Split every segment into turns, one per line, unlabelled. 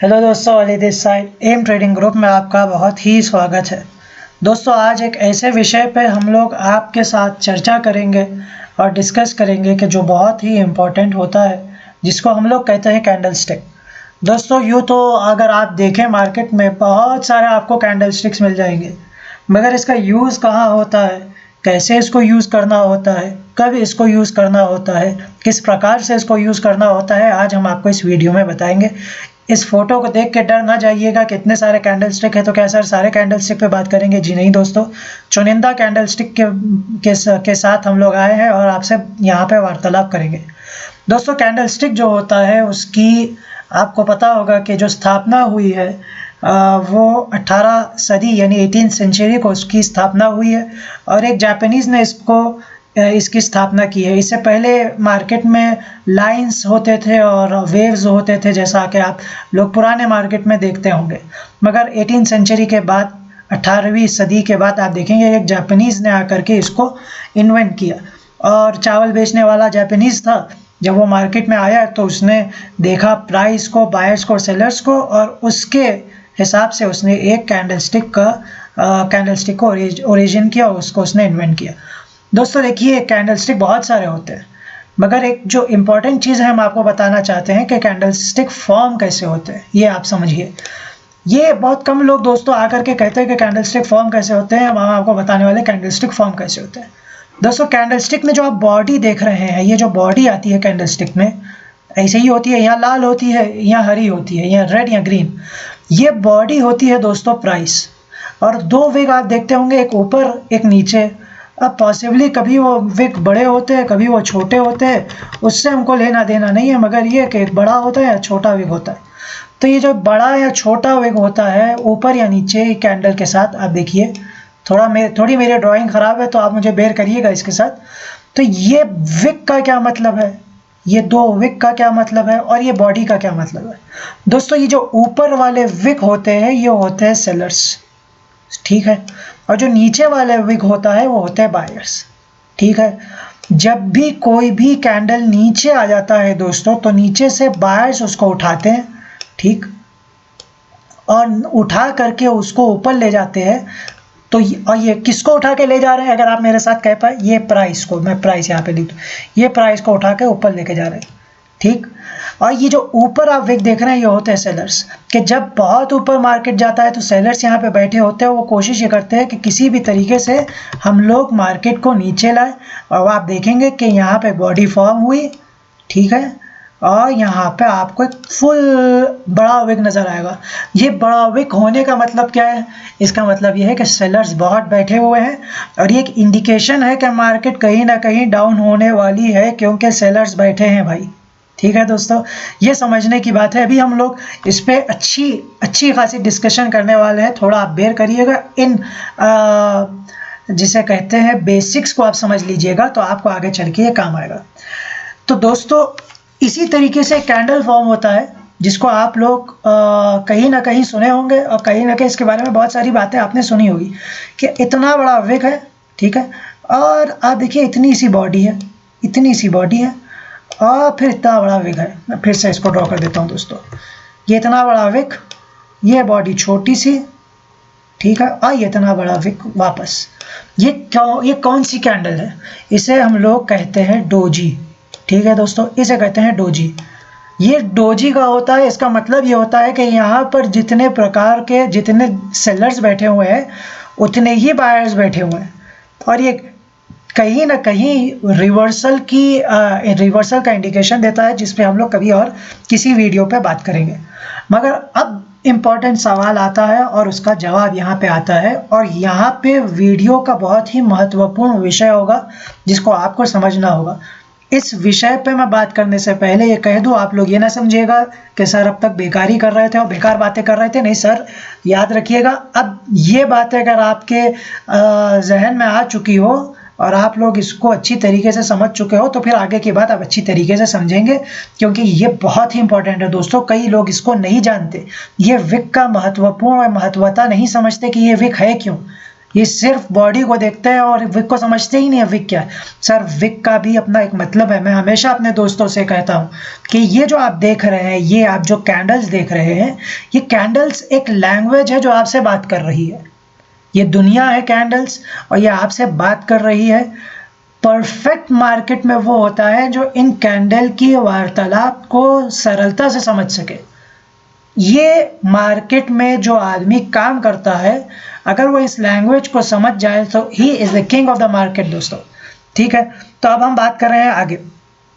Hello दोस्तों, Ali this side M trading group में आपका बहुत ही स्वागत है। दोस्तों, आज एक ऐसे विषय पे हम लोग आपके साथ चर्चा करेंगे और डिस्कस करेंगे कि जो बहुत ही इम्पोर्टेंट होता है, जिसको हम लोग कहते हैं कैंडल स्टिक। दोस्तों, यूँ तो अगर आप देखें मार्केट में बहुत सारे आपको कैंडल स्टिक्स मिल जाएंगे, मगर इसका यूज़ कहाँ होता है, कैसे इसको यूज़ करना होता है, कब इसको यूज़ करना होता है, किस प्रकार से इसको यूज़ करना होता है, आज हम आपको इस वीडियो में बताएंगे। इस फोटो को देख के डर ना जाइएगा कि इतने सारे कैंडल स्टिक है तो क्या सर सारे कैंडल स्टिक पे बात करेंगे? जी नहीं दोस्तों, चुनिंदा कैंडल स्टिक के साथ हम लोग आए हैं और आपसे यहाँ पे वार्तालाप करेंगे। दोस्तों, कैंडल स्टिक जो होता है उसकी आपको पता होगा कि जो स्थापना हुई है वो 18 सदी यानी 18th सेंचुरी को उसकी स्थापना हुई है और एक जापानीज़ ने इसकी स्थापना की है। इससे पहले मार्केट में लाइंस होते थे और वेव्स होते थे, जैसा कि आप लोग पुराने मार्केट में देखते होंगे। मगर 18th सेंचुरी के बाद 18वीं सदी के बाद आप देखेंगे एक जापानीज़ ने आकर के इसको इन्वेंट किया और चावल बेचने वाला जापानीज़ था। जब वो मार्केट में आया तो उसने देखा प्राइस को, बायर्स को और सेलर्स को, और उसके हिसाब से उसने एक कैंडल स्टिक को ओरिजिन किया, उसको उसने इन्वेंट किया। दोस्तों देखिए, कैंडल स्टिक बहुत सारे होते हैं, मगर एक जो इम्पोर्टेंट चीज़ है हम आपको बताना चाहते हैं कि कैंडल स्टिक फॉर्म कैसे होते हैं, ये आप समझिए। ये बहुत कम लोग दोस्तों आकर के कहते हैं कि कैंडल स्टिक फॉर्म कैसे होते हैं, हम आपको बताने वाले कैंडल स्टिक फॉर्म कैसे होते हैं। दोस्तों, कैंडल स्टिक में जो आप बॉडी देख रहे हैं, ये जो बॉडी आती है कैंडल स्टिक में ऐसे ही होती है, यहाँ लाल होती है, यहाँ हरी होती है, यहाँ रेड या ग्रीन। ये बॉडी होती है दोस्तों प्राइस, और दो विग आप देखते होंगे, एक ऊपर एक नीचे। अब पॉसिबली कभी वो विग बड़े होते हैं, कभी वो छोटे होते हैं, उससे हमको लेना देना नहीं है, मगर ये कि एक बड़ा होता है या छोटा विग होता है। तो ये जो बड़ा या छोटा विग होता है ऊपर या नीचे कैंडल के साथ, आप देखिए, थोड़ी मेरी ड्राइंग ख़राब है तो आप मुझे बेयर करिएगा इसके साथ। तो ये विग का क्या मतलब है, ये दो विग का क्या मतलब है, और ये बॉडी का क्या मतलब है? दोस्तों, ये जो ऊपर वाले विग होते हैं ये होते हैं सेलर्स, ठीक है, और जो नीचे वाले विग होता है वो होते हैं बायर्स, ठीक है। जब भी कोई भी कैंडल नीचे आ जाता है दोस्तों, तो नीचे से बायर्स उसको उठाते हैं, ठीक, और उठा करके उसको ऊपर ले जाते हैं। तो ये किसको उठा के ले जा रहे हैं, अगर आप मेरे साथ कह पाए, ये प्राइस को, मैं प्राइस यहाँ पे लिख दूँ, ये प्राइस को उठा के ऊपर लेके जा रहे हैं, ठीक। और ये जो ऊपर आप विग देख रहे हैं ये होते हैं सेलर्स, कि जब बहुत ऊपर मार्केट जाता है तो सेलर्स यहाँ पे बैठे होते हैं, वो कोशिश ये करते हैं कि किसी भी तरीके से हम लोग मार्केट को नीचे लाए। और आप देखेंगे कि यहाँ पे बॉडी फॉर्म हुई, ठीक है, और यहाँ पे आपको एक फुल बड़ा विग नज़र आएगा। ये बड़ा विग होने का मतलब क्या है? इसका मतलब ये है कि सेलर्स बहुत बैठे हुए हैं और ये एक इंडिकेशन है कि मार्केट कहीं ना कहीं डाउन होने वाली है, क्योंकि सेलर्स बैठे हैं भाई, ठीक है दोस्तों। ये समझने की बात है। अभी हम लोग इस पर अच्छी खासी डिस्कशन करने वाले हैं, थोड़ा आप बेयर करिएगा। इन जिसे कहते हैं बेसिक्स को आप समझ लीजिएगा तो आपको आगे चल के ये काम आएगा। तो दोस्तों, इसी तरीके से कैंडल फॉर्म होता है, जिसको आप लोग कहीं ना कहीं सुने होंगे और कहीं ना कहीं इसके बारे में बहुत सारी बातें आपने सुनी होगी कि इतना बड़ा विग है, ठीक है, और आप देखिए इतनी सी बॉडी है, इतनी सी बॉडी है, और फिर इतना बड़ा विग है। मैं फिर से इसको ड्रॉ कर देता हूँ दोस्तों, ये इतना बड़ा विग, ये बॉडी छोटी सी, ठीक है, और ये इतना बड़ा विग वापस। ये कौन सी कैंडल है? इसे हम लोग कहते हैं डोजी, ठीक है दोस्तों, इसे कहते हैं डोजी। ये डोजी का होता है, इसका मतलब ये होता है कि यहाँ पर जितने प्रकार के जितने सेलर्स बैठे हुए हैं उतने ही बायर्स बैठे हुए हैं, और ये कहीं ना कहीं रिवर्सल का इंडिकेशन देता है, जिस पे हम लोग कभी और किसी वीडियो पे बात करेंगे। मगर अब इम्पॉर्टेंट सवाल आता है और उसका जवाब यहाँ पे आता है, और यहाँ पे वीडियो का बहुत ही महत्वपूर्ण विषय होगा जिसको आपको समझना होगा। इस विषय पे मैं बात करने से पहले ये कह दूं, आप लोग ये ना समझिएगा कि सर अब तक बेकार ही कर रहे थे और बेकार बातें कर रहे थे। नहीं सर, याद रखिएगा, अब ये बातें अगर आपके जहन में आ चुकी हो और आप लोग इसको अच्छी तरीके से समझ चुके हो, तो फिर आगे की बात आप अच्छी तरीके से समझेंगे, क्योंकि ये बहुत ही इंपॉर्टेंट है दोस्तों। कई लोग इसको नहीं जानते, ये विग का महत्वपूर्ण महत्वता नहीं समझते कि ये विग है क्यों। ये सिर्फ बॉडी को देखते हैं और विक को समझते ही नहीं है विक क्या है। सर विक का भी अपना एक मतलब है। मैं हमेशा अपने दोस्तों से कहता हूँ कि ये जो आप देख रहे हैं, ये आप जो कैंडल्स देख रहे हैं, ये कैंडल्स एक लैंग्वेज है जो आपसे बात कर रही है। ये दुनिया है कैंडल्स और ये आपसे बात कर रही है। परफेक्ट मार्केट में वो होता है जो इन कैंडल की वार्तालाप को सरलता से समझ सके। ये मार्केट में जो आदमी काम करता है, अगर वो इस लैंग्वेज को समझ जाए तो he is the king of the market दोस्तों। ठीक है, तो अब हम बात कर रहे हैं आगे।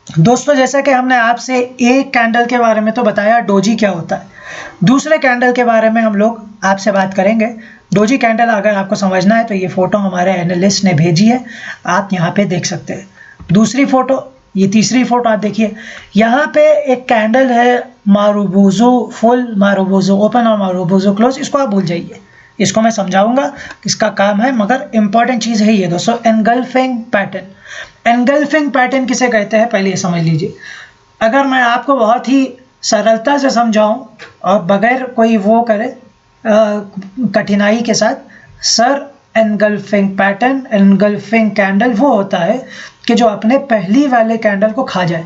दोस्तों जैसा कि हमने आपसे एक कैंडल के बारे में तो बताया डोजी क्या होता है, दूसरे कैंडल के बारे में हम लोग आपसे बात करेंगे। डोजी कैंडल अगर आपको समझना है तो ये फोटो हमारे एनालिस्ट ने भेजी है, आप यहाँ पे देख सकते हैं। दूसरी फोटो, ये तीसरी फोटो आप देखिए, यहाँ पे एक कैंडल है मारुबुजो फुल, मारुबुजो ओपन और मारुबुजो क्लोज। इसको आप भूल जाइए, इसको मैं समझाऊंगा, इसका काम है, मगर इंपॉर्टेंट चीज़ है ये दोस्तों, एनगल्फिंग पैटर्न। एनगल्फिंग पैटर्न किसे कहते हैं पहले ये समझ लीजिए। अगर मैं आपको बहुत ही सरलता से समझाऊं और बगैर कोई वो करे कठिनाई के साथ, sir engulfing pattern, engulfing candle वो होता है कि जो अपने पहली वाले कैंडल को खा जाए,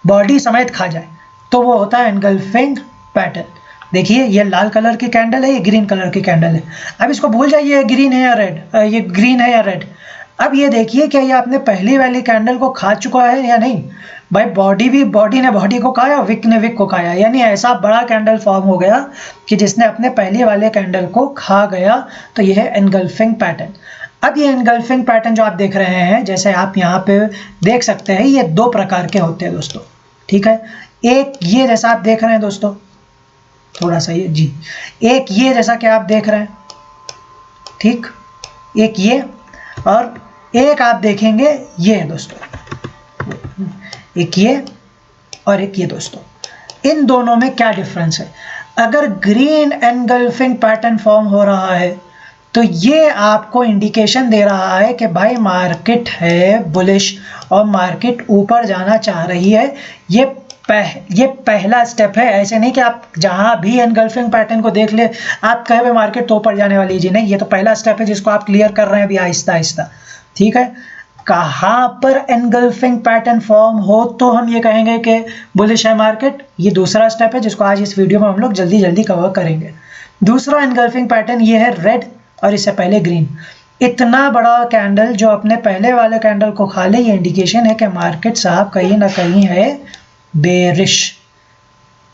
बॉडी समेत खा जाए, तो वो होता है एनगल्फिंग पैटर्न। देखिए ये लाल कलर की कैंडल है, ये ग्रीन कलर की कैंडल है। अब इसको भूल जाइए ग्रीन है या रेड, ये ग्रीन है या रेड। अब ये देखिए क्या ये आपने पहली वाली कैंडल को खा चुका है या नहीं। भाई बॉडी ने बॉडी को खाया, विक ने विक को खाया, यानी ऐसा बड़ा कैंडल फॉर्म हो गया कि जिसने अपने पहले वाले कैंडल को खा गया। तो ये है एनगल्फिंग पैटर्न। अब ये एनगल्फिंग पैटर्न जो आप देख रहे हैं, जैसे आप यहाँ पे देख सकते हैं, ये दो प्रकार के होते हैं दोस्तों। ठीक है, एक ये जैसा आप देख रहे हैं दोस्तों, थोड़ा सा ये जी, एक ये जैसा कि आप देख रहे हैं, ठीक, एक ये, और एक आप देखेंगे ये है दोस्तों, एक ये और एक ये दोस्तों। इन दोनों में क्या डिफरेंस है? अगर ग्रीन एनगल्फिंग पैटर्न फॉर्म हो रहा है तो ये आपको इंडिकेशन दे रहा है कि भाई मार्केट है बुलिश और मार्केट ऊपर जाना चाह रही है। ये पहला स्टेप है। ऐसे नहीं कि आप जहां भी एनगल्फिंग पैटर्न को देख ले आप कहे भाई मार्केट तो ऊपर जाने वाली जी, नहीं, ये तो पहला स्टेप है जिसको आप क्लियर कर रहे हैं अभी आहिस्ता आहिस्ता। ठीक है, कहाँ पर एनगल्फिंग पैटर्न फॉर्म हो तो हम ये कहेंगे कि बुलिश है मार्केट, ये दूसरा स्टेप है जिसको आज इस वीडियो में हम लोग जल्दी जल्दी कवर करेंगे। दूसरा एनगल्फिंग पैटर्न ये है रेड और इससे पहले ग्रीन। इतना बड़ा कैंडल जो अपने पहले वाले कैंडल को खा ले, ये इंडिकेशन है कि मार्केट साहब कहीं ना कहीं है बेरिश,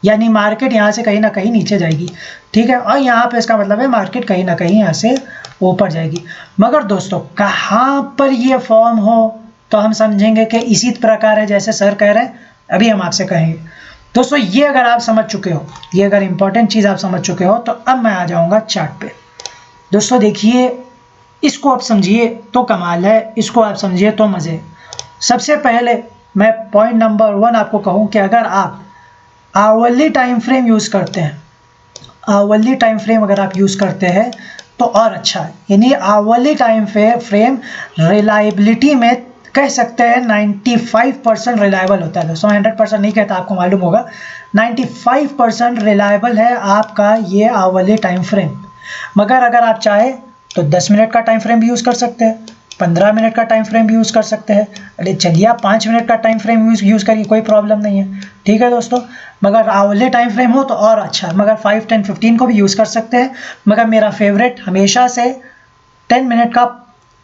यानी मार्केट यहाँ से कहीं ना कहीं नीचे जाएगी। ठीक है, और यहाँ पे इसका मतलब है मार्केट कहीं ना कहीं यहाँ से ऊपर जाएगी। मगर दोस्तों कहाँ पर ये फॉर्म हो तो हम समझेंगे कि इसी प्रकार है जैसे सर कह रहे हैं, अभी हम आपसे कहेंगे। दोस्तों ये अगर आप समझ चुके हो, ये अगर इंपॉर्टेंट चीज़ आप समझ चुके हो, तो अब मैं आ जाऊँगा चार्ट पे। दोस्तों देखिए, इसको आप समझिए तो कमाल है, इसको आप समझिए तो मज़े। सबसे पहले मैं पॉइंट नंबर 1 आपको कहूँ कि अगर आप आवरली टाइम फ्रेम यूज़ करते हैं, आवरली टाइम फ्रेम अगर आप यूज़ करते हैं तो और अच्छा है। यानी आवरली टाइम फ्रेम रिलायबिलिटी में कह सकते हैं 95% रिलायबल होता है दोस्तों। 100% नहीं कहता, आपको मालूम होगा, 95% रिलायबल है आपका ये आवरली टाइम फ्रेम। मगर अगर आप चाहे तो 10 मिनट का टाइम फ्रेम भी यूज़ कर सकते हैं, 15 मिनट का टाइम फ्रेम भी यूज़ कर सकते हैं। अरे चलिए आप 5 मिनट का टाइम फ्रेम यूज़ करिए, कोई प्रॉब्लम नहीं है। ठीक है दोस्तों, मगर आवरली टाइम फ्रेम हो तो और अच्छा, मगर 5, 10, 15 को भी यूज़ कर सकते हैं। मगर मेरा फेवरेट हमेशा से 10 मिनट का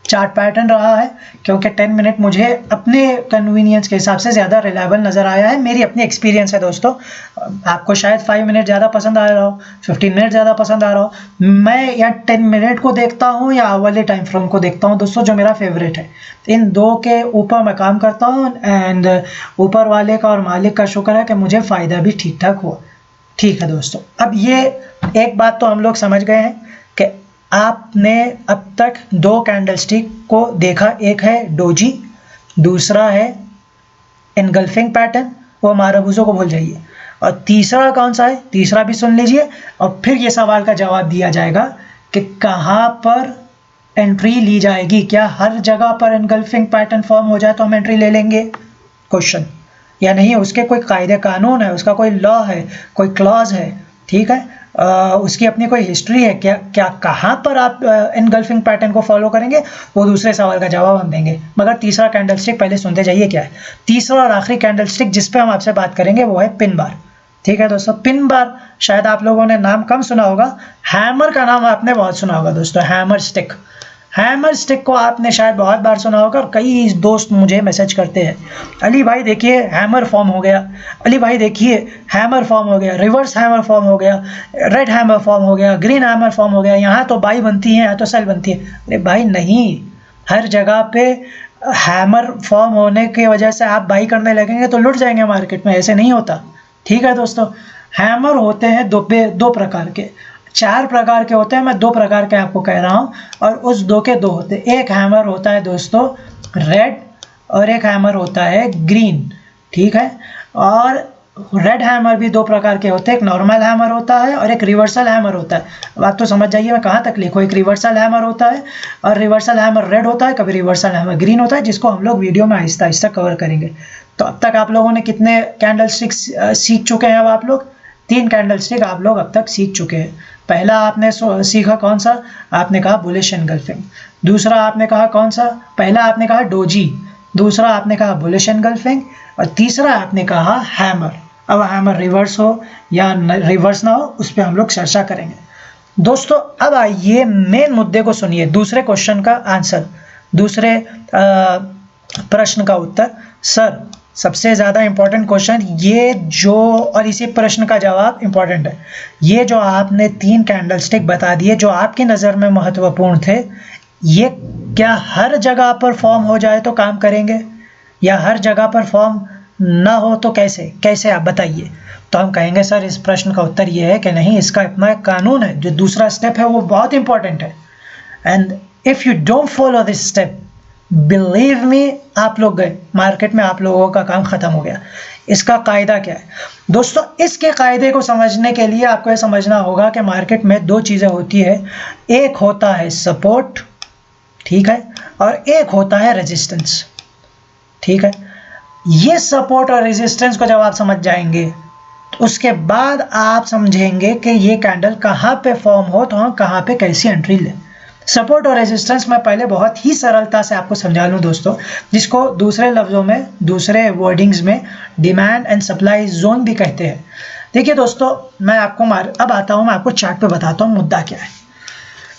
चार्ट पैटर्न रहा है, क्योंकि 10 मिनट मुझे अपने कन्वीनियंस के हिसाब से ज़्यादा रिलायबल नज़र आया है। मेरी अपनी एक्सपीरियंस है दोस्तों, आपको शायद 5 मिनट ज़्यादा पसंद आ रहा हो, 15 मिनट ज़्यादा पसंद आ रहा हो। मैं या 10 मिनट को देखता हूँ या आवरली टाइम फ्रेम को देखता हूँ दोस्तों, जो मेरा फेवरेट है। इन दो के ऊपर मैं काम करता हूँ एंड ऊपर वाले का और मालिक का शुक्र है कि मुझे फ़ायदा भी ठीक ठाक हुआ। ठीक है दोस्तों, अब ये एक बात तो हम लोग समझ गए हैं कि आपने अब तक 2 कैंडलस्टिक को देखा, एक है डोजी, दूसरा है एनगल्फिंग पैटर्न, वो मारुबुजो को भूल जाइए, और तीसरा कौन सा है, तीसरा भी सुन लीजिए, और फिर ये सवाल का जवाब दिया जाएगा कि कहाँ पर एंट्री ली जाएगी। क्या हर जगह पर एनगल्फिंग पैटर्न फॉर्म हो जाए तो हम एंट्री ले लेंगे क्वेश्चन, या नहीं, उसके कोई कायदे कानून है, उसका कोई लॉ है, कोई क्लॉज है। ठीक है, उसकी अपनी कोई हिस्ट्री है क्या, कहाँ पर आप एनगल्फिंग पैटर्न को फॉलो करेंगे, वो दूसरे सवाल का जवाब हम देंगे। मगर तीसरा कैंडलस्टिक पहले सुनते जाइए क्या है। तीसरा और आखिरी कैंडलस्टिक जिस पे हम आपसे बात करेंगे वो है पिन बार। ठीक है दोस्तों, पिन बार शायद आप लोगों ने नाम कम सुना होगा, हैमर का नाम आपने बहुत सुना होगा दोस्तों। हैमर स्टिक, हैमर स्टिक को आपने शायद बहुत बार सुना होगा और कई दोस्त मुझे मैसेज करते हैं, अली भाई देखिए हैमर फॉर्म हो गया, अली भाई देखिए हैमर फॉर्म हो गया, रिवर्स हैमर फॉर्म हो गया, रेड हैमर फॉर्म हो गया, ग्रीन हैमर फॉर्म हो गया, यहाँ तो बाई बनती है यहाँ तो सेल बनती है। अरे भाई नहीं, हर जगह पे हैमर फॉर्म होने की वजह से आप बाई करने लगेंगे तो लुट जाएंगे मार्केट में, ऐसे नहीं होता। ठीक है दोस्तों, हैमर होते हैं दो प्रकार के, 4 प्रकार के होते हैं, मैं 2 प्रकार के आपको कह रहा हूँ और उस 2 के 2 होते हैं। एक हैमर होता है दोस्तों रेड और एक हैमर होता है ग्रीन। ठीक है, और रेड हैमर भी 2 प्रकार के होते हैं, एक नॉर्मल हैमर होता है और एक रिवर्सल हैमर होता है। अब आप तो समझ जाइए मैं कहाँ तक लिखूँ। एक रिवर्सल हैमर होता है और रिवर्सल हैमर रेड होता है, कभी रिवर्सल हैमर ग्रीन होता है, जिसको हम लोग वीडियो में आहिस्ता आहिस्ता कवर करेंगे। तो अब तक आप लोगों ने कितने कैंडल स्टिक्स सीख चुके हैं? अब आप लोग 3 कैंडल स्टिक आप लोग अब तक सीख चुके हैं। पहला आपने सीखा कौन सा? आपने कहा बुलिश एनगल्फिंग। दूसरा आपने कहा कौन सा? पहला आपने कहा डोजी, दूसरा आपने कहा बुलिश एनगल्फिंग और तीसरा आपने कहा हैमर। अब हैमर रिवर्स हो या रिवर्स ना हो उस पर हम लोग चर्चा करेंगे। दोस्तों अब आइए मेन मुद्दे को सुनिए, दूसरे क्वेश्चन का आंसर, दूसरे प्रश्न का उत्तर। सर सबसे ज़्यादा इम्पोर्टेंट क्वेश्चन ये जो, और इसी प्रश्न का जवाब इम्पोर्टेंट है, ये जो आपने 3 कैंडलस्टिक बता दिए जो आपकी नज़र में महत्वपूर्ण थे, ये क्या हर जगह पर फॉर्म हो जाए तो काम करेंगे या हर जगह पर फॉर्म ना हो तो कैसे आप बताइए। तो हम कहेंगे सर इस प्रश्न का उत्तर ये है कि नहीं, इसका अपना एक कानून है, जो दूसरा स्टेप है वो बहुत इंपॉर्टेंट है। And if you don't follow this step, believe me, आप लोग गए मार्केट में, आप लोगों का काम खत्म हो गया। इसका कायदा क्या है दोस्तों? इसके कायदे को समझने के लिए आपको ये समझना होगा कि मार्केट में 2 चीज़ें होती है, एक होता है सपोर्ट, ठीक है, और एक होता है रेजिस्टेंस। ठीक है, ये सपोर्ट और रेजिस्टेंस को जब आप समझ जाएंगे तो उसके बाद आप समझेंगे कि ये कैंडल कहाँ पे फॉर्म हो तो हम कहाँ पे कैसी एंट्री लें। सपोर्ट और रेजिस्टेंस मैं पहले बहुत ही सरलता से आपको समझा लूँ दोस्तों, जिसको दूसरे लफ्ज़ों में, दूसरे वर्डिंग्स में डिमांड एंड सप्लाई जोन भी कहते हैं। देखिए दोस्तों, मैं आपको अब आता हूँ, मैं आपको चार्ट पे बताता हूँ मुद्दा क्या है।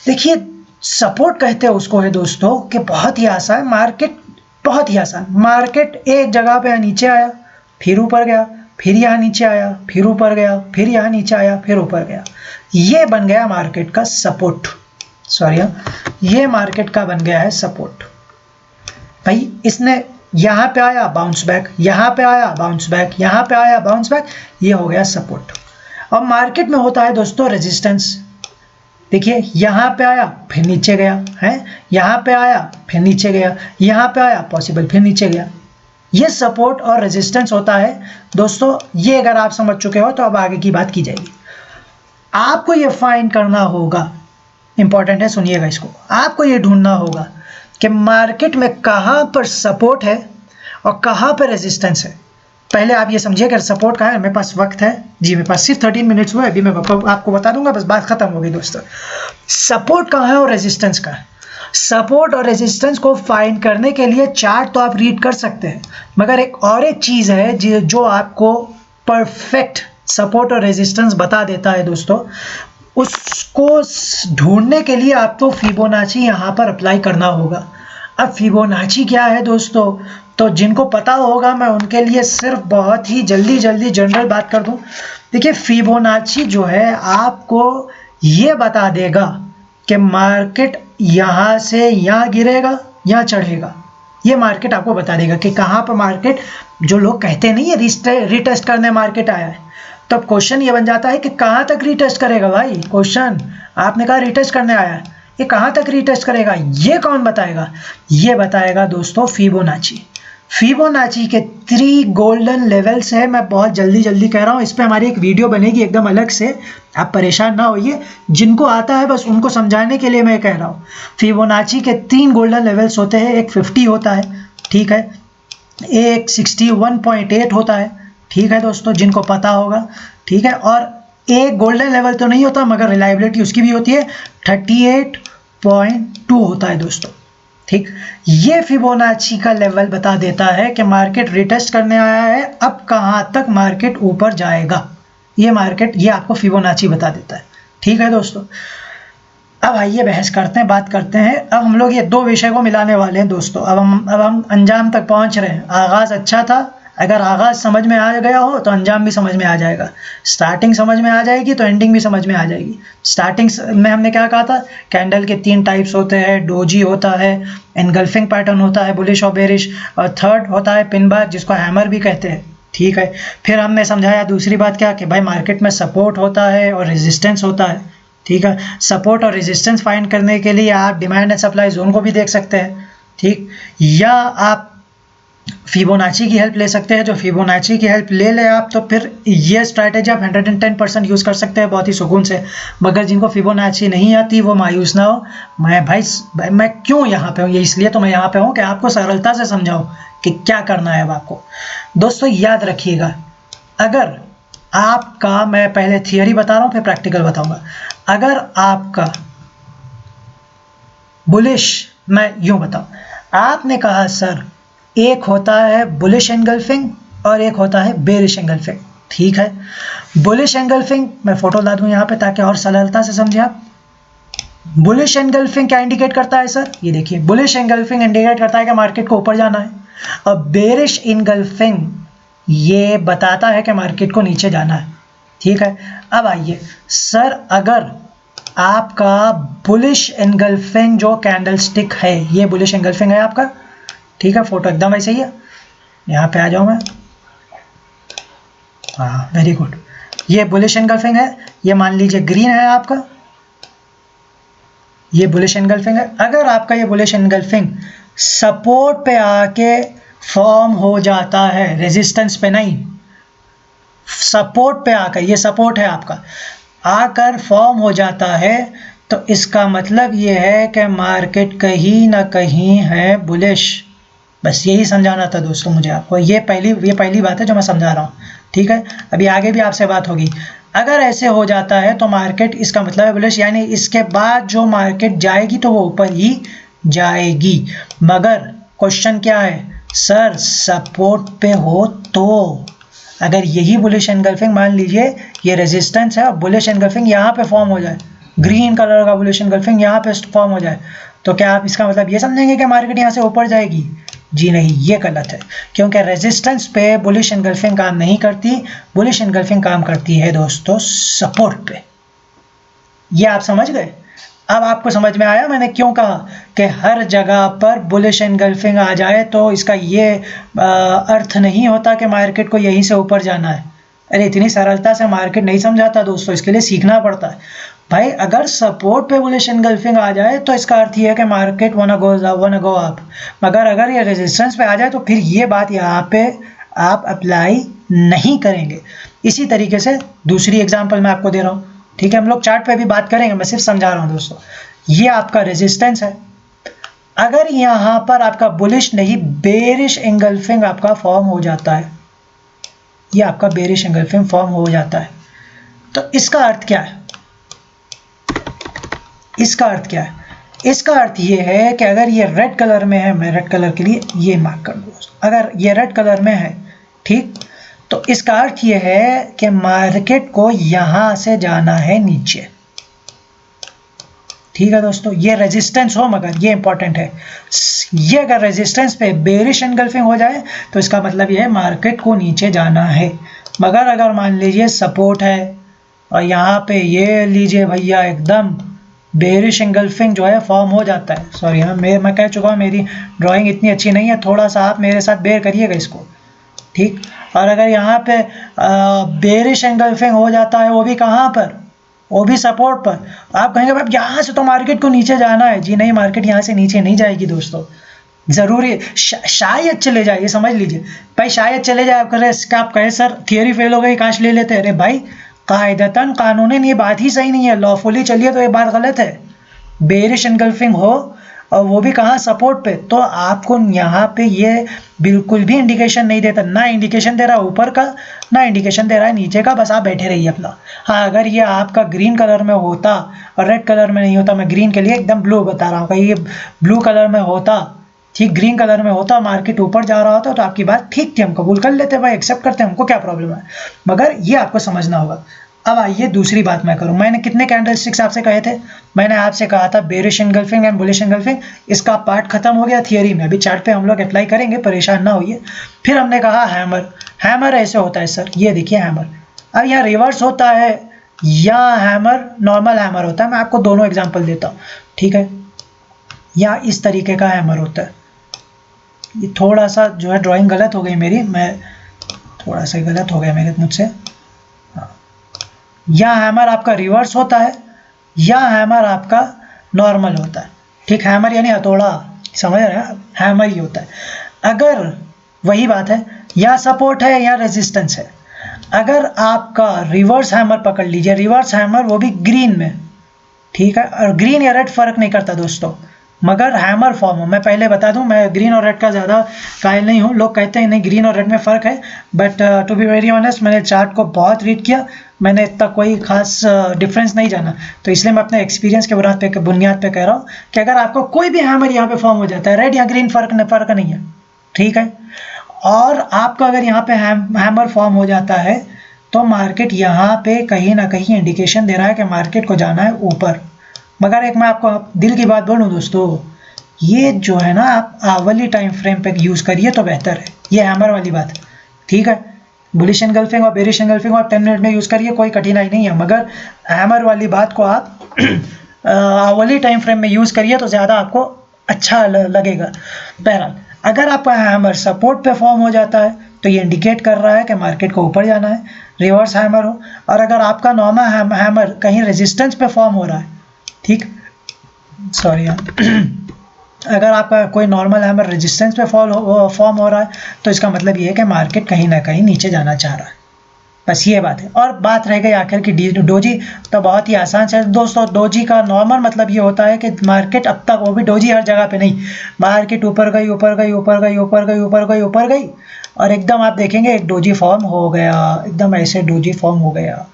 देखिए सपोर्ट कहते हैं उसको है दोस्तों कि बहुत ही आसान, मार्केट बहुत ही आसान, मार्केट एक जगह पे नीचे आया, फिर ऊपर गया, फिर यहाँ नीचे आया, फिर ऊपर गया, फिर यहाँ नीचे आया, फिर ऊपर गया, ये बन गया मार्केट का सपोर्ट। सॉरी, ये मार्केट का बन गया है सपोर्ट। भाई इसने यहाँ पे आया बाउंस बैक, यहाँ पे आया बाउंस बैक, यहाँ पे आया बाउंस बैक, ये हो गया सपोर्ट। अब मार्केट में होता है दोस्तों रेजिस्टेंस। देखिए यहाँ पे आया फिर नीचे गया है, यहाँ पे आया फिर नीचे गया, यहाँ पे आया पॉसिबल फिर नीचे गया, ये सपोर्ट और रेजिस्टेंस होता है दोस्तों। ये अगर आप समझ चुके हो तो अब आगे की बात की जाएगी। आपको ये फाइंड करना होगा, इंपॉर्टेंट है सुनिएगा इसको, आपको ये ढूंढना होगा कि मार्केट में कहाँ पर सपोर्ट है और कहाँ पर रेजिस्टेंस है। पहले आप ये समझिए कि सपोर्ट कहाँ है। मेरे पास वक्त है जी, मेरे पास सिर्फ 13 मिनट्स हुआ है, अभी मैं आपको बता दूंगा, बस बात खत्म हो गई दोस्तों। सपोर्ट कहाँ है और रेजिस्टेंस कहाँ है। सपोर्ट और रेजिस्टेंस को फाइंड करने के लिए चार्ट तो आप रीड कर सकते हैं, मगर एक चीज़ है जो आपको परफेक्ट सपोर्ट और रेजिस्टेंस बता देता है दोस्तों। उसको ढूंढने के लिए आपको फिबोनाची यहाँ पर अप्लाई करना होगा। अब फिबोनाची क्या है दोस्तों, तो जिनको पता होगा मैं उनके लिए सिर्फ बहुत ही जल्दी जनरल बात कर दूं। देखिए फिबोनाची जो है आपको ये बता देगा कि मार्केट यहाँ से यहाँ गिरेगा या चढ़ेगा। ये मार्केट आपको बता देगा कि कहाँ पर मार्केट, जो लोग कहते नहीं है रिटेस्ट करने मार्केट आया है, तो अब क्वेश्चन ये बन जाता है कि कहाँ तक रीटेस्ट करेगा। भाई क्वेश्चन आपने कहा रीटेस्ट करने आया है, ये कहाँ तक रीटेस्ट करेगा, ये कौन बताएगा? ये बताएगा दोस्तों फिबोनाची। फिबोनाची के 3 गोल्डन लेवल्स है, मैं बहुत जल्दी कह रहा हूँ, इस पर हमारी एक वीडियो बनेगी एकदम अलग से, आप परेशान ना होइए, जिनको आता है बस उनको समझाने के लिए मैं कह रहा हूँ। फिबोनाची के 3 गोल्डन लेवल्स होते हैं, एक 50 होता है, ठीक है, एक 61.8 होता है, ठीक है दोस्तों, जिनको पता होगा, ठीक है, और एक गोल्डन लेवल तो नहीं होता मगर रिलायबिलिटी उसकी भी होती है, 38.2 होता है दोस्तों। ठीक, ये फिबोनाची का लेवल बता देता है कि मार्केट रिटेस्ट करने आया है, अब कहां तक मार्केट ऊपर जाएगा, ये आपको फिबोनाची बता देता है। ठीक है दोस्तों, अब आइए बहस करते हैं, बात करते हैं। अब हम लोग ये दो विषय को मिलाने वाले हैं दोस्तों। अब हम अंजाम तक पहुंच रहे हैं। आगाज अच्छा था, अगर आगाज समझ में आ गया हो तो अंजाम भी समझ में आ जाएगा, स्टार्टिंग समझ में आ जाएगी तो एंडिंग भी समझ में आ जाएगी। स्टार्टिंग में हमने क्या कहा था, कैंडल के 3 टाइप्स होते हैं, डोजी होता है, एनगल्फिंग पैटर्न होता है बुलिश और बेरिश, और थर्ड होता है पिन बार जिसको हैमर भी कहते हैं। ठीक है, फिर हमने समझाया दूसरी बात क्या कि भाई मार्केट में सपोर्ट होता है और रेजिस्टेंस होता है। ठीक है, सपोर्ट और रेजिस्टेंस फाइंड करने के लिए आप डिमांड एंड सप्लाई जोन को भी देख सकते हैं। ठीक, या आप फिबोनाची की हेल्प ले सकते हैं। जो फिबोनाची की हेल्प ले ले आप तो फिर ये स्ट्रैटेजी आप 110% यूज़ कर सकते हैं बहुत ही सुकून से। मगर जिनको फिबोनाची नहीं आती वो मायूस ना हो। मैं क्यों यहाँ पे हूँ, ये इसलिए तो मैं यहाँ पे हूँ कि आपको सरलता से समझाऊँ कि क्या करना है अब आपको। दोस्तों याद रखिएगा, अगर आपका, मैं पहले थियरी बता रहा हूँ फिर प्रैक्टिकल बताऊंगा, अगर आपका बुलिश, मैं यूं बताऊं, आपने कहा सर एक होता है बुलिश एंगल्फिंग और एक होता है बेरिश एंगल्फिंग। ठीक है, बुलिश एंगल्फिंग मैं फोटो ला दूं यहाँ पे ताकि और सरलता से समझे आप। बुलिश एंगल्फिंग क्या इंडिकेट करता है सर, ये देखिए, बुलिश एंगल्फिंग इंडिकेट करता है कि मार्केट को ऊपर जाना है, और बेरिश एंगल्फिंग ये बताता है कि मार्केट को नीचे जाना है। ठीक है, अब आइए सर, अगर आपका बुलिश एंगल्फिंग जो कैंडलस्टिक है, ये बुलिश एंगल्फिंग है आपका। ठीक है, फोटो एकदम ऐसे ही है, यहाँ पे आ जाऊँ मैं, हाँ वेरी गुड, ये बुलिश एंगल्फिंग है, ये मान लीजिए ग्रीन है आपका, ये बुलिश एंगल्फिंग है। अगर आपका ये बुलिश एंगल्फिंग सपोर्ट पे आके फॉर्म हो जाता है, रेजिस्टेंस पे नहीं, सपोर्ट पे आकर, ये सपोर्ट है आपका, आकर फॉर्म हो जाता है, तो इसका मतलब ये है कि मार्केट कहीं ना कहीं है बुलिश। बस यही समझाना था दोस्तों मुझे आपको, ये पहली बात है जो मैं समझा रहा हूँ। ठीक है, अभी आगे भी आपसे बात होगी। अगर ऐसे हो जाता है तो मार्केट, इसका मतलब है बुलिश, यानी इसके बाद जो मार्केट जाएगी तो वो ऊपर ही जाएगी। मगर क्वेश्चन क्या है सर, सपोर्ट पे हो तो, अगर यही बुलिश एनगल्फिंग, मान लीजिए ये रेजिस्टेंस है और बुलिश एनगल्फिंग यहाँ पे फॉर्म हो जाए, ग्रीन कलर का बुलिश एनगल्फिंग यहाँ पे फॉर्म हो जाए, तो क्या आप इसका मतलब ये समझेंगे कि मार्केट यहाँ से ऊपर जाएगी? जी नहीं, ये गलत है, क्योंकि रेजिस्टेंस पे बुलिश एनगल्फिंग काम नहीं करती, बुलिश एनगल्फिंग काम करती है दोस्तों सपोर्ट पे। ये आप समझ गए? अब आपको समझ में आया मैंने क्यों कहा कि हर जगह पर बुलिश एनगल्फिंग आ जाए तो इसका ये अर्थ नहीं होता कि मार्केट को यहीं से ऊपर जाना है। अरे इतनी सरलता से मार्केट नहीं समझाता दोस्तों, इसके लिए सीखना पड़ता है भाई। अगर सपोर्ट पे बुलिश एनगल्फिंग आ जाए तो इसका अर्थ ये है कि मार्केट wanna go up, मगर अगर ये रेजिस्टेंस पे आ जाए तो फिर ये बात यहाँ पे आप अप्लाई नहीं करेंगे। इसी तरीके से दूसरी एग्जांपल मैं आपको दे रहा हूँ। ठीक है, हम लोग चार्ट पे भी बात करेंगे, मैं सिर्फ समझा रहा हूँ दोस्तों। ये आपका रेजिस्टेंस है, अगर यहाँ पर आपका बुलिश नहीं बेरिश एंगल्फिंग आपका फॉर्म हो जाता है, ये आपका बेरिश एंगल्फिंग फॉर्म हो जाता है, तो इसका अर्थ क्या है? इसका अर्थ क्या है? इसका अर्थ ये है कि अगर ये रेड कलर में है, मैं रेड कलर के लिए ये मार्क कर दूँ, अगर ये रेड कलर में है, ठीक, तो इसका अर्थ ये है कि मार्केट को यहां से जाना है नीचे। ठीक है दोस्तों, ये रेजिस्टेंस हो, मगर ये इंपॉर्टेंट है, ये अगर रेजिस्टेंस पे बेरिश एनगल्फिंग हो जाए तो इसका मतलब ये है मार्केट को नीचे जाना है। मगर अगर मान लीजिए सपोर्ट है और यहाँ पे ये लीजिए भैया एकदम बेरिश एंगल्फिंग जो है फॉर्म हो जाता है, सॉरी हाँ, मैं कह चुका हूँ मेरी ड्राइंग इतनी अच्छी नहीं है, थोड़ा सा आप मेरे साथ बेयर करिएगा इसको। ठीक, और अगर यहाँ पे बेरिश एंगल्फिंग हो जाता है, वो भी कहाँ पर, वो भी सपोर्ट पर, आप कहेंगे भाई यहाँ से तो मार्केट को नीचे जाना है। जी नहीं, मार्केट यहाँ से नीचे नहीं जाएगी दोस्तों, जरूरी शायद चले जाए, ये समझ लीजिए भाई, शायद चले जाए। आप कहे सर थियरी फेल हो गई, काश ले लेते। अरे भाई कायदतन कानूनन ये बात ही सही नहीं है, लॉफुली चलिए तो ये बात गलत है। बेरिश एनगल्फिंग हो और वो भी कहाँ, सपोर्ट पे। तो आपको यहाँ पे ये बिल्कुल भी इंडिकेशन नहीं देता, ना इंडिकेशन दे रहा है ऊपर का, ना इंडिकेशन दे रहा है नीचे का, बस आप बैठे रहिए अपना। हाँ, अगर ये आपका ग्रीन कलर में होता और रेड कलर में नहीं होता, मैं ग्रीन के लिए एकदम ब्लू बता रहा हूँ, कहीं ये ब्लू कलर में होता, ठीक ग्रीन कलर में होता, मार्केट ऊपर जा रहा होता, तो आपकी बात ठीक थी, हम कबूल कर लेते भाई, एक्सेप्ट करते हैं, हमको क्या प्रॉब्लम है। मगर ये आपको समझना होगा। अब आइए दूसरी बात मैं करूं, मैंने कितने कैंडलस्टिक्स आपसे कहे थे, मैंने आपसे कहा था bearish engulfing and bullish engulfing, इसका पार्ट खत्म हो गया थियरी में, अभी चार्ट पे हम लोग अप्लाई करेंगे, परेशान ना होइए। फिर हमने कहा हैमर, हैमर ऐसे होता है सर, ये देखिए हैमर, अब यहाँ रिवर्स होता है या हैमर नॉर्मल हैमर होता है, मैं आपको दोनों एग्जाम्पल देता हूँ, ठीक है। या इस तरीके का हैमर होता है, ये थोड़ा सा जो है ड्राइंग गलत हो गई मेरी, मैं थोड़ा सा गलत हो गया मेरे मुझसे। या हैमर आपका रिवर्स होता है, या हैमर आपका नॉर्मल होता है, ठीक। हैमर यानी हथौड़ा, समझ रहे हैं, हैमर ही होता है। अगर वही बात है, या सपोर्ट है या रेजिस्टेंस है, अगर आपका रिवर्स हैमर पकड़ लीजिए, रिवर्स हैमर वो भी ग्रीन में, ठीक है, और ग्रीन या रेड फर्क नहीं करता दोस्तों, मगर हैमर फॉर्म हो, मैं पहले बता दूं, मैं ग्रीन और रेड का ज़्यादा कायल नहीं हूं, लोग कहते हैं नहीं ग्रीन और रेड में फ़र्क है, but to be very honest मैंने चार्ट को बहुत रीड किया, मैंने इतना कोई खास डिफरेंस नहीं जाना, तो इसलिए मैं अपने एक्सपीरियंस के बुनियाद पे कह रहा हूँ कि अगर आपको कोई भी हैमर यहाँ पे फॉर्म हो जाता है, रेड या ग्रीन फ़र्क नहीं है, ठीक है, और आपका अगर यहाँ पे हैमर फॉर्म हो जाता है, तो मार्केट यहाँ पे कहीं ना कहीं इंडिकेशन दे रहा है कि मार्केट को जाना है ऊपर। मगर एक मैं आपको दिल की बात बोलूं दोस्तों, ये जो है ना, आप आवली टाइम फ्रेम पे यूज़ करिए तो बेहतर है, ये हैमर वाली बात, ठीक है। बुलिश एंगल्फिंग और बेरिश एंगल्फिंग आप 10 मिनट में यूज़ करिए, कोई कठिनाई नहीं है, मगर हैमर वाली बात को आप आवली टाइम फ्रेम में यूज़ करिए तो ज़्यादा आपको अच्छा लगेगा। बहरहाल, अगर आपका हैमर सपोर्ट पे फॉर्म हो जाता है तो ये इंडिकेट कर रहा है कि मार्केट को ऊपर जाना है, रिवर्स हैमर हो, और अगर आपका नॉर्मल हैमर कहीं रेजिस्टेंस पे फॉर्म हो रहा है, ठीक, सॉरी अगर आपका कोई नॉर्मल हैमर रेजिस्टेंस पे फॉर्म हो रहा है, तो इसका मतलब ये है कि मार्केट कहीं ना कहीं नीचे जाना चाह रहा है, बस ये बात है। और बात रह गई आखिर की डोजी, तो बहुत ही आसान है दोस्तों, डोजी का नॉर्मल मतलब ये होता है कि मार्केट अब तक, वो भी डोजी हर जगह पे नहीं, मार्केट ऊपर गई ऊपर गई ऊपर गई ऊपर गई ऊपर गई ऊपर गई, और एकदम आप देखेंगे एक डोजी फॉर्म हो गया, एकदम ऐसे डोजी फॉर्म हो गया,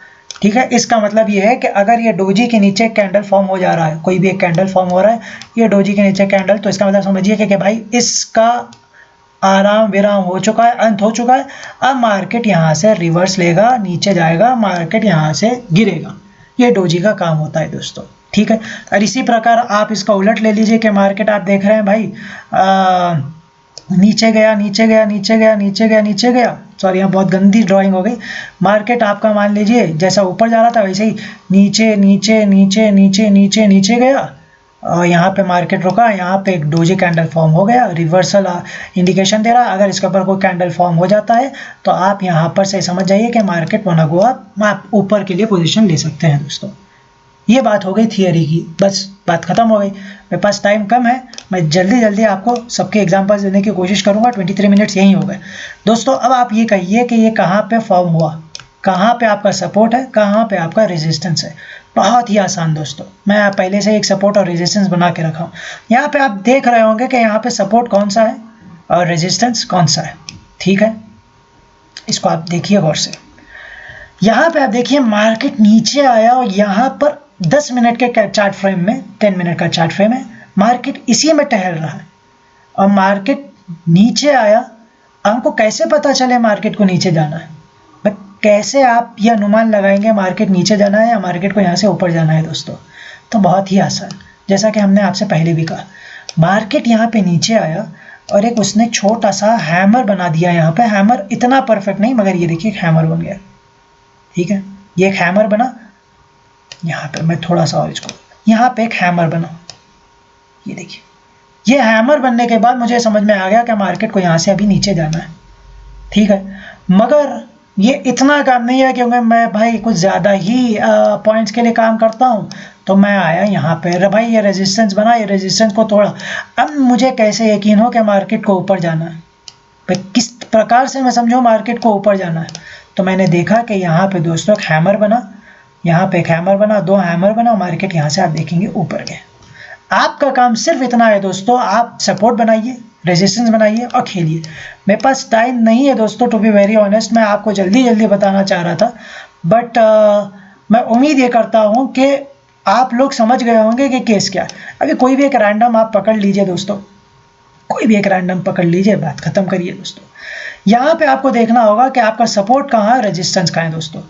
ठीक है। इसका मतलब ये है कि अगर ये डोजी के नीचे कैंडल फॉर्म हो जा रहा है, कोई भी एक कैंडल फॉर्म हो रहा है, ये डोजी के नीचे कैंडल, तो इसका मतलब समझिए कि भाई इसका आराम विराम हो चुका है, अंत हो चुका है, अब मार्केट यहाँ से रिवर्स लेगा, नीचे जाएगा, मार्केट यहाँ से गिरेगा, ये डोजी का काम होता है दोस्तों, ठीक है। और इसी प्रकार आप इसका उलट ले लीजिए कि मार्केट आप देख रहे हैं भाई नीचे गया नीचे गया नीचे गया नीचे गया नीचे गया, सॉरी यहाँ बहुत गंदी ड्राइंग हो गई, मार्केट आपका मान लीजिए जैसा ऊपर जा रहा था वैसे ही नीचे नीचे नीचे नीचे नीचे नीचे गया, और यहाँ पे मार्केट रुका, यहाँ पे एक डोजी कैंडल फॉर्म हो गया, रिवर्सल इंडिकेशन दे रहा है। अगर इसके ऊपर कोई कैंडल फॉर्म हो जाता है तो आप यहाँ पर से समझ जाइए कि मार्केट वना को आप ऊपर के लिए पोजीशन ले सकते हैं दोस्तों। ये बात हो गई थियरी की, बस बात खत्म हो गई। मेरे पास टाइम कम है, मैं जल्दी जल्दी आपको सबके एग्जांपल्स देने की कोशिश करूंगा, 23 मिनट्स यही हो गए दोस्तों। अब आप ये कहिए कि ये कहाँ पे फॉर्म हुआ, कहाँ पे आपका सपोर्ट है, कहाँ पे आपका रेजिस्टेंस है। बहुत ही आसान दोस्तों, मैं पहले से एक सपोर्ट और रेजिस्टेंस बना के रखा हूँ। यहाँ पे आप देख रहे होंगे कि यहाँ पे सपोर्ट कौन सा है और रेजिस्टेंस कौन सा है, ठीक है। इसको आप देखिए गौर से, यहाँ पे आप देखिए मार्केट नीचे आया और यहाँ पर 10 मिनट के चार्ट फ्रेम में, 10 मिनट का चार्ट फ्रेम है, मार्केट इसी में टहल रहा है और मार्केट नीचे आया। हमको कैसे पता चले मार्केट को नीचे जाना है, कैसे आप यह अनुमान लगाएंगे मार्केट नीचे जाना है या मार्केट को यहाँ से ऊपर जाना है दोस्तों। तो बहुत ही आसान, जैसा कि हमने आपसे पहले भी कहा, मार्केट यहाँ पे नीचे आया और एक उसने छोटा सा हैमर बना दिया। यहाँ पे हैमर इतना परफेक्ट नहीं, मगर ये देखिए हैमर बन गया, ठीक है। ये एक हैमर बना, यहाँ पे मैं थोड़ा सा और इसको, यहाँ पे एक हैमर बना, ये देखिए। ये हैमर बनने के बाद मुझे समझ में आ गया कि मार्केट को यहाँ से अभी नीचे जाना है, ठीक है। मगर ये इतना काम नहीं है, क्योंकि मैं भाई कुछ ज़्यादा ही पॉइंट्स के लिए काम करता हूँ, तो मैं आया यहाँ पे, अरे भाई ये रेजिस्टेंस बना, ये रेजिस्टेंस को तोड़ा। अब मुझे कैसे यकीन हो कि मार्केट को ऊपर जाना है, भाई किस प्रकार से मैं समझूँ मार्केट को ऊपर जाना है। तो मैंने देखा कि यहाँ पे दोस्तों हैमर बना, यहाँ पे एक हैमर बना, दो हैमर बना, मार्केट यहाँ से आप देखेंगे ऊपर गए। आपका काम सिर्फ इतना है दोस्तों, आप सपोर्ट बनाइए, रेजिस्टेंस बनाइए और खेलिए। मेरे पास टाइम नहीं है दोस्तों, टू बी वेरी ऑनेस्ट, मैं आपको जल्दी जल्दी बताना चाह रहा था, बट मैं उम्मीद ये करता हूँ कि आप लोग समझ गए होंगे कि केस क्या है। अभी कोई भी एक रैंडम आप पकड़ लीजिए दोस्तों, कोई भी एक रैंडम पकड़ लीजिए, बात खत्म करिए दोस्तों। यहाँ पे आपको देखना होगा कि आपका सपोर्ट कहाँ है, रेजिस्टेंस कहाँ है दोस्तों।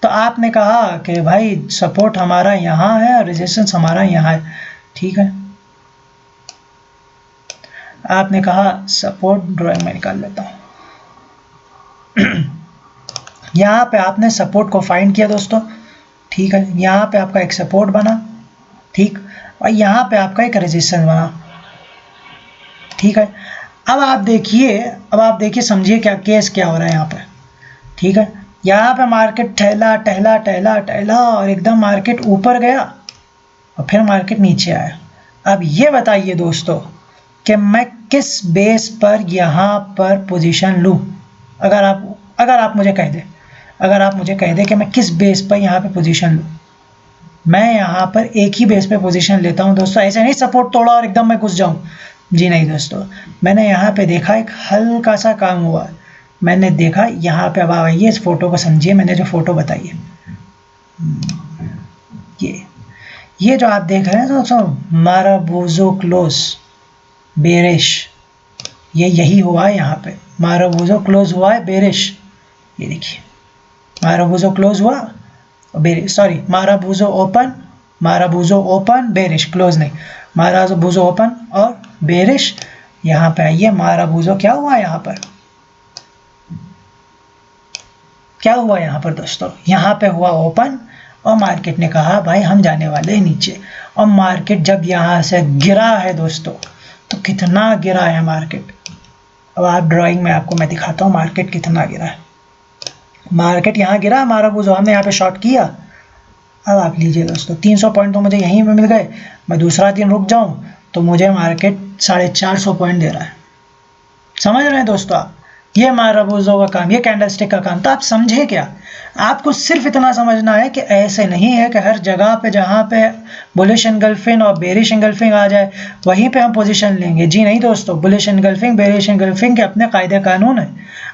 तो आपने कहा कि भाई सपोर्ट हमारा यहाँ है और रेजिस्टेंस हमारा यहाँ है, ठीक है। आपने कहा सपोर्ट, ड्राइंग में निकाल लेता हूँ। यहाँ पे आपने सपोर्ट को फाइंड किया दोस्तों, ठीक है। यहाँ पे आपका एक सपोर्ट बना, ठीक, और यहाँ पे आपका एक रेजिस्टेंस बना, ठीक है। अब आप देखिए, समझिए क्या केस क्या हो रहा है यहाँ पे, ठीक है। यहाँ पे मार्केट ठहला ठहला ठहला ठहला और एकदम मार्केट ऊपर गया और फिर मार्केट नीचे आया। अब ये बताइए दोस्तों कि मैं किस बेस पर यहाँ पर पोजीशन लूँ। अगर आप मुझे कह दें कि मैं किस बेस पर यहाँ पे पोजीशन लूँ, मैं यहाँ पर एक ही बेस पे पोजीशन लेता हूँ दोस्तों। ऐसे नहीं सपोर्ट तोड़ा और एकदम मैं घुस जाऊँ, जी नहीं दोस्तों। मैंने यहाँ पे देखा एक हल्का सा काम हुआ, मैंने देखा यहाँ पे। अब आइए इस फोटो को समझिए, मैंने जो फोटो बताई है, ये जो आप देख रहे हैं दोस्तों, माराबूजो क्लोज बेरिश, ये यही हुआ है यहाँ पे। माराबूजो क्लोज हुआ है बेरिश, ये देखिए माराबूजो क्लोज हुआ bearish, sorry माराबूजो open bearish, close नहीं, माराबूजो ओपन और बेरिश। यहाँ पे आइए, माराबूजो क्या हुआ यहाँ पर, क्या हुआ यहाँ पर दोस्तों, यहाँ पे हुआ ओपन और मार्केट ने कहा भाई हम जाने वाले हैं नीचे। और मार्केट जब यहाँ से गिरा है दोस्तों, तो कितना गिरा है मार्केट। अब आप ड्राइंग में आपको मैं दिखाता हूँ मार्केट कितना गिरा है। मार्केट यहाँ गिरा, माराबूजो हमने यहाँ पे शॉर्ट किया। अब आप लीजिए दोस्तों, 300 पॉइंट तो मुझे यहीं पे मिल गए। मैं दूसरा दिन रुक जाऊँ तो मुझे मार्केट 450 पॉइंट दे रहा है। समझ रहे हैं दोस्तों आप, ये माराबूजो का काम, ये कैंडलस्टिक का काम। तो आप समझे क्या, आपको सिर्फ इतना समझना है कि ऐसे नहीं है कि हर जगह पे जहाँ पे बुलिश एंगल्फिंग और बेरिश एंगल्फिंग आ जाए वहीं पे हम पोजीशन लेंगे। जी नहीं दोस्तों, बुलिश एंगल्फिंग बेरिश एंगल्फिंग के अपने कायदे कानून है।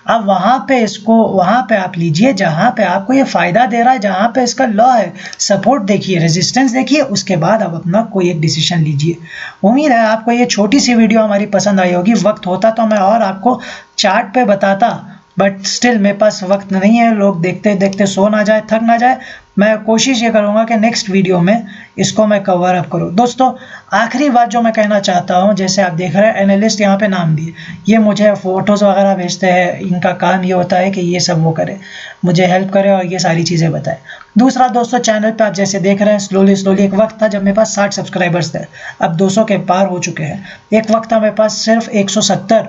अब वहाँ पे आप लीजिए जहाँ पे आपको ये फ़ायदा दे रहा है, जहाँ पे इसका लॉ है। सपोर्ट देखिए, रेजिस्टेंस देखिए, उसके बाद आप अपना कोई एक डिसीजन लीजिए। उम्मीद है आपको ये छोटी सी वीडियो हमारी पसंद आई होगी। वक्त होता तो मैं और आपको चार्ट पे बताता, बट स्टिल मेरे पास वक्त नहीं है। लोग देखते देखते सो ना जाए, थक ना जाए। मैं कोशिश ये करूँगा कि नेक्स्ट वीडियो में इसको मैं कवर अप करूँ। दोस्तों आखिरी बात जो मैं कहना चाहता हूँ, जैसे आप देख रहे हैं एनालिस्ट यहाँ पे नाम दिए, ये मुझे फ़ोटोज़ वगैरह भेजते हैं। इनका काम ये होता है कि ये सब वो करे, मुझे हेल्प करे और ये सारी चीज़ें बताए। दूसरा दोस्तों, चैनल पे आप जैसे देख रहे हैं स्लोली एक वक्त था जब मेरे पास 60 सब्सक्राइबर्स थे, अब 200 के पार हो चुके हैं। एक वक्त था मेरे पास सिर्फ 170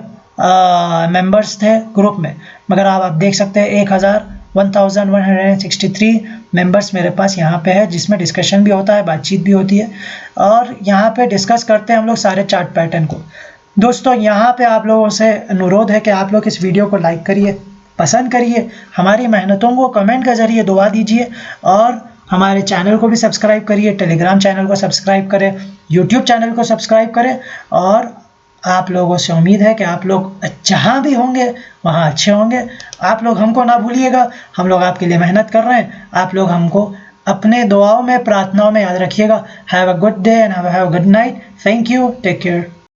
मेंबर्स थे ग्रुप में, मगर आप देख सकते हैं 1163 मेंबर्स मेरे पास यहाँ पे है, जिसमें डिस्कशन भी होता है, बातचीत भी होती है और यहाँ पे डिस्कस करते हैं हम लोग सारे चार्ट पैटर्न को। दोस्तों यहाँ पे आप लोगों से अनुरोध है कि आप लोग इस वीडियो को लाइक करिए, पसंद करिए, हमारी मेहनतों को कमेंट के ज़रिए दुआ दीजिए और हमारे चैनल को भी सब्सक्राइब करिए। टेलीग्राम चैनल को सब्सक्राइब करें, यूट्यूब चैनल को सब्सक्राइब करें। और आप लोगों से उम्मीद है कि आप लोग जहाँ भी होंगे वहाँ अच्छे होंगे। आप लोग हमको ना भूलिएगा, हम लोग आपके लिए मेहनत कर रहे हैं। आप लोग हमको अपने दुआओं में, प्रार्थनाओं में याद रखिएगा। Have a good day and have a good night. Thank you, take care.